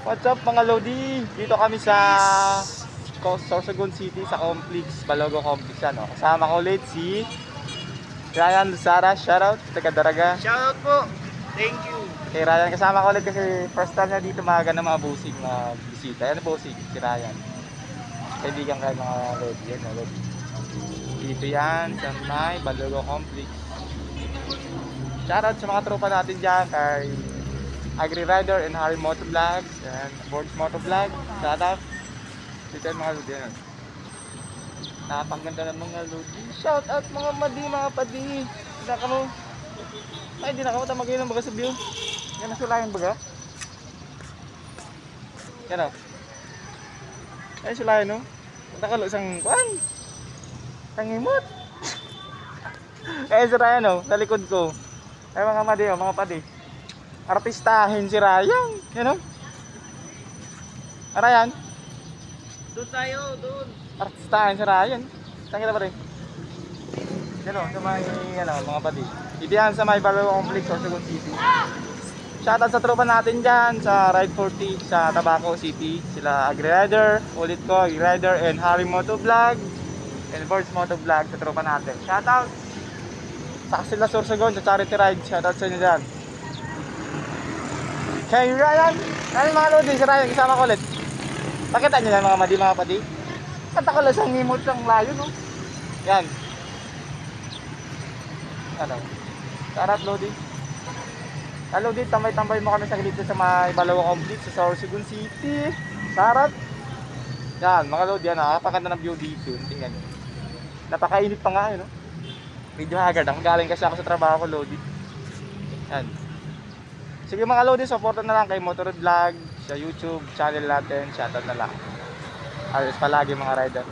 What's up mga Lodi? Dito kami sa Sorsogon City sa Complex, Balogo Complex ano. Kasama ko ulit si Ryan Lusara, shoutout, taga Daraga. Shoutout po. Thank you. Kay Ryan kasama ko ulit kasi first time na dito maaga na mga busing na bisita. Yan busing, si Ryan. Kaibigan kayo mga Lodi, yan mga Lodi. Dito yan sa may Balogo Complex. Shoutout sa mga tropa natin dyan kay Agri Rider and Harry Moto Vlogs and Boards Moto Vlog. Shoutout. Dito yung mga Lodi yan. Napakaganda ng mga Lodi. Shoutout mga madi, mga padi. Hindi na ka mo. Ay, hindi na ka mo tamagay ng baga sa view. Yan na sulayan baga. Yan o. Ay, sulayan o. Punta ka lo isang kuhan. Tangimot. Eh, si Ryan o. Sa likod ko. Ay, mga madi o, mga padi. Artistahin si Ryan. Yan o. Ryan. Doon tayo, doon. Artistahin si Ryan. Saan kita pa rin? Yan o, sa may ano, mga padi. Dito yan sa may Balogo Complex, Sorsogon City. Shoutout sa tropa natin dyan sa Ride 40 sa Tabaco City. Sila Agri Rider, ulit ko, Agri Rider and Harry Moto Vlog and Boards Moto Vlog sa tropa natin. Shoutout! Saka sila Sorsogon sa Charity Ride. Shoutout sa inyo dyan. Kay Ryan! Ano mga Lodi? Si Ryan, kasama ko ulit. Pakita nyo lang mga madi, mga padi. Kanta ko lang sa ngimot ng layo, no? Yan. Ano? Shoutout Lodi. Hello din, tambay-tambay mo kami sa dito sa may Balogo Complex sa Sorsogon City. Shoutout. Yan, mga Lodi, yan. Napakaganda ng view dito. Tingnan nyo. Napakainit pa nga, no? Medyo haggard. Galing kasi ako sa trabaho ko, Lodi. Yan. Sige mga Lodi, supportan na lang kay Motor Vlog sa YouTube channel natin. Shoutout na lang. Ayos palagi mga rider.